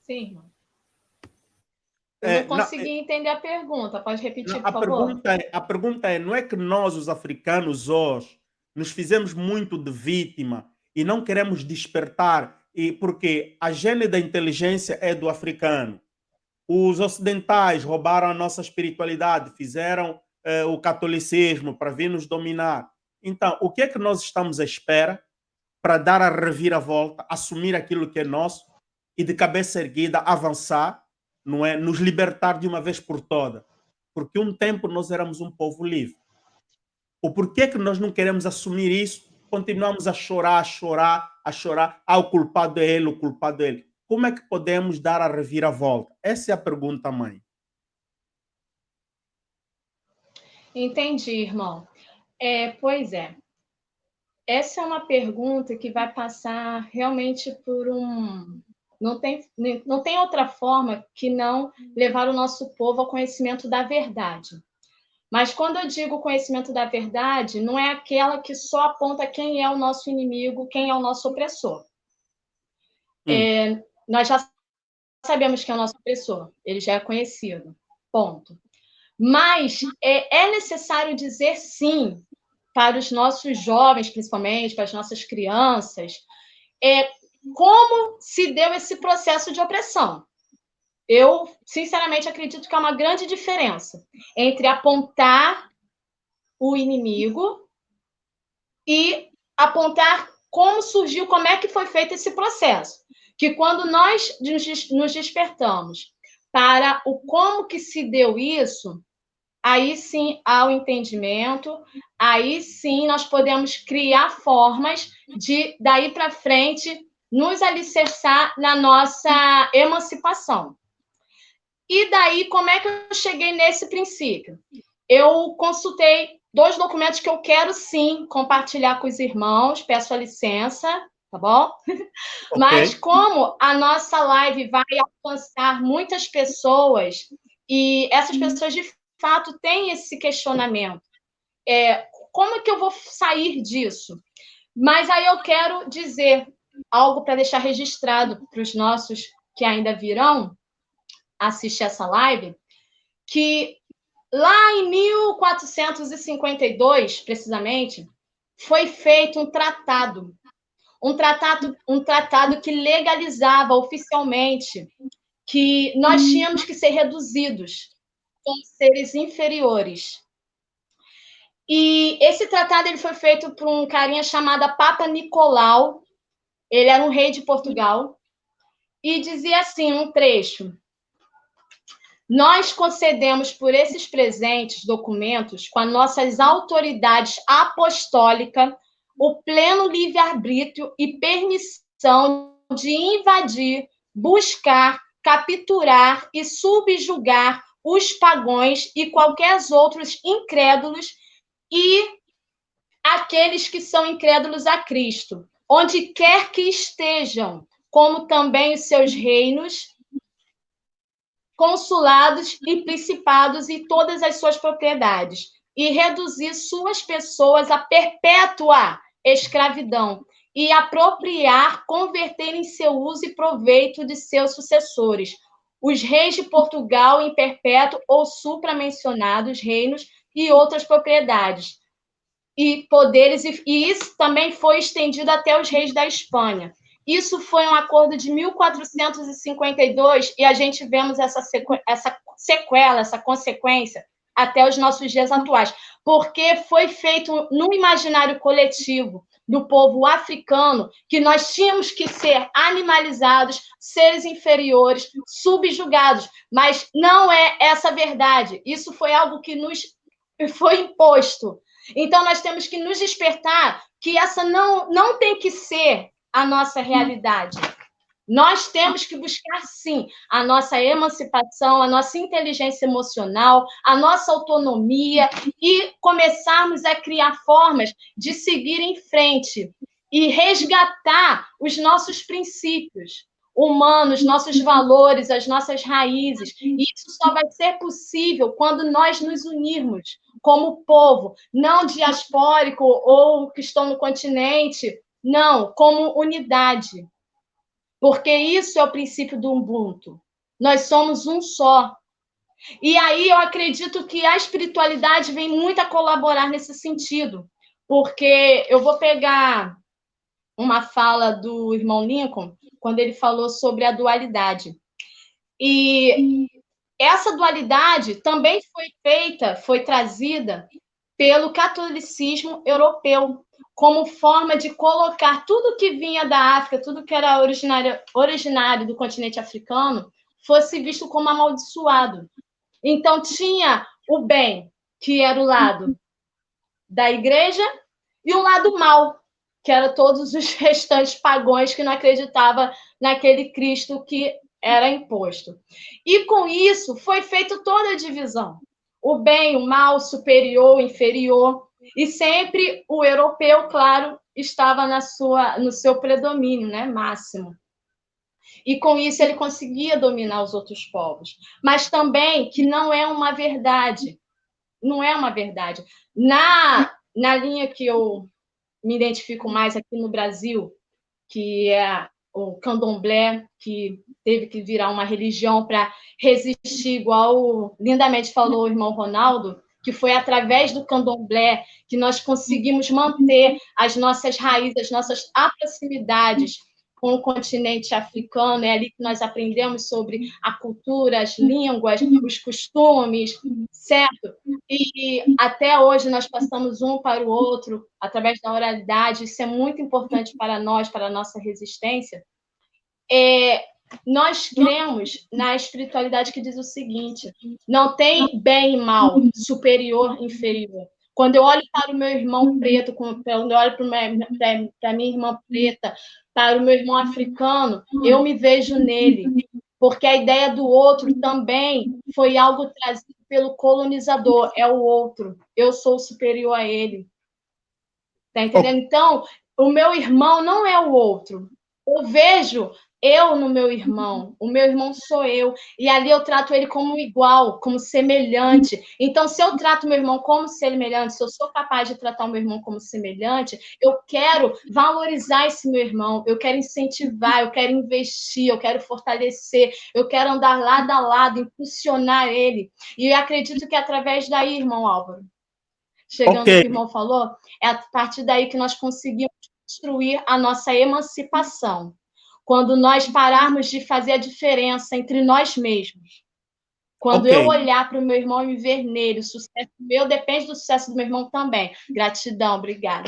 Sim, irmão. Eu não consegui entender a pergunta. Pode repetir, por favor? A pergunta é, não é que nós, os africanos, hoje, nos fizemos muito de vítima e não queremos despertar, porque a gene da inteligência é do africano. Os ocidentais roubaram a nossa espiritualidade, fizeram o catolicismo para vir nos dominar. Então, o que é que nós estamos à espera para dar a reviravolta, assumir aquilo que é nosso e de cabeça erguida avançar, não é? Nos libertar de uma vez por todas? Porque um tempo nós éramos um povo livre. O porquê que nós não queremos assumir isso? Continuamos a chorar, a chorar, a chorar. Ah, o culpado é ele, o culpado é ele. Como é que podemos dar a reviravolta? Essa é a pergunta, mãe. Entendi, irmão. Pois é. Essa é uma pergunta que vai passar realmente por um... não tem outra forma que não levar o nosso povo ao conhecimento da verdade. Mas quando eu digo conhecimento da verdade, não é aquela que só aponta quem é o nosso inimigo, quem é o nosso opressor. Nós já sabemos quem é o nosso opressor, ele já é conhecido, ponto. Mas é necessário dizer sim para os nossos jovens, principalmente, para as nossas crianças, como se deu esse processo de opressão. Eu, sinceramente, acredito que há uma grande diferença entre apontar o inimigo e apontar como surgiu, como é que foi feito esse processo. Que quando nós nos despertamos para o como que se deu isso, aí sim há o entendimento, aí sim nós podemos criar formas de, daí para frente, nos alicerçar na nossa emancipação. E daí, como é que eu cheguei nesse princípio? Eu consultei 2 documentos que eu quero, sim, compartilhar com os irmãos, peço a licença, tá bom? Okay. Mas como a nossa live vai alcançar muitas pessoas, e essas pessoas, de fato, têm esse questionamento, como é que eu vou sair disso? Mas aí eu quero dizer algo para deixar registrado para os nossos que ainda virão assistir essa live, que lá em 1452, precisamente, foi feito um tratado que legalizava oficialmente que nós tínhamos que ser reduzidos como seres inferiores. E esse tratado ele foi feito por um carinha chamado Papa Nicolau, ele era um rei de Portugal, e dizia assim, um trecho: nós concedemos por esses presentes documentos, com as nossas autoridades apostólicas, o pleno livre-arbítrio e permissão de invadir, buscar, capturar e subjugar os pagãos e qualquer outros incrédulos e aqueles que são incrédulos a Cristo, onde quer que estejam, como também os seus reinos, consulados e principados e todas as suas propriedades, e reduzir suas pessoas à perpétua escravidão, e apropriar, converter em seu uso e proveito de seus sucessores, os reis de Portugal em perpétuo ou supramencionados reinos e outras propriedades, e poderes, e isso também foi estendido até os reis da Espanha. Isso foi um acordo de 1452 e a gente vemos essa sequela, essa consequência até os nossos dias atuais, porque foi feito no imaginário coletivo do povo africano que nós tínhamos que ser animalizados, seres inferiores, subjugados, mas não é essa a verdade. Isso foi algo que nos foi imposto. Então, nós temos que nos despertar que essa não tem que ser a nossa realidade. Nós temos que buscar, sim, a nossa emancipação, a nossa inteligência emocional, a nossa autonomia e começarmos a criar formas de seguir em frente e resgatar os nossos princípios humanos, nossos valores, as nossas raízes. E isso só vai ser possível quando nós nos unirmos como povo, não diaspórico ou que estão no continente, não, como unidade. Porque isso é o princípio do Ubuntu. Nós somos um só. E aí eu acredito que a espiritualidade vem muito a colaborar nesse sentido. Porque eu vou pegar uma fala do irmão Lincoln, quando ele falou sobre a dualidade. E essa dualidade também foi trazida pelo catolicismo europeu, como forma de colocar tudo que vinha da África, tudo que era originário do continente africano, fosse visto como amaldiçoado. Então, tinha o bem, que era o lado da igreja, e o lado mal, que era todos os restantes pagãos que não acreditavam naquele Cristo que era imposto. E com isso foi feita toda a divisão. O bem, o mal, superior, inferior, e sempre o europeu, claro, estava no seu predomínio, né, máximo. E com isso ele conseguia dominar os outros povos. Mas também que não é uma verdade. Não é uma verdade. Na linha que eu me identifico mais aqui no Brasil, que é o candomblé, que teve que virar uma religião para resistir, igual lindamente falou o irmão Ronaldo, que foi através do candomblé que nós conseguimos manter as nossas raízes, as nossas proximidades com o continente africano. É ali que nós aprendemos sobre a cultura, as línguas, os costumes, certo? E até hoje nós passamos um para o outro através da oralidade. Isso é muito importante para nós, para a nossa resistência. Nós cremos na espiritualidade que diz o seguinte: não tem bem e mal, superior e inferior. Quando eu olho para o meu irmão preto, quando eu olho para a minha irmã preta, para o meu irmão africano, eu me vejo nele. Porque a ideia do outro também foi algo trazido pelo colonizador, é o outro. Eu sou superior a ele. Tá entendendo? Então, o meu irmão não é o outro. Eu vejo eu no meu irmão. O meu irmão sou eu. E ali eu trato ele como igual, como semelhante. Então, se eu trato meu irmão como semelhante, se eu sou capaz de tratar o meu irmão como semelhante, eu quero valorizar esse meu irmão, eu quero incentivar, eu quero investir, eu quero fortalecer, eu quero andar lado a lado, impulsionar ele. E eu acredito que através daí, irmão Álvaro, chegando no que o irmão falou, é a partir daí que nós conseguimos construir a nossa emancipação. Quando nós pararmos de fazer a diferença entre nós mesmos. Quando eu olhar para o meu irmão e me ver nele, o sucesso meu depende do sucesso do meu irmão também. Gratidão, obrigada.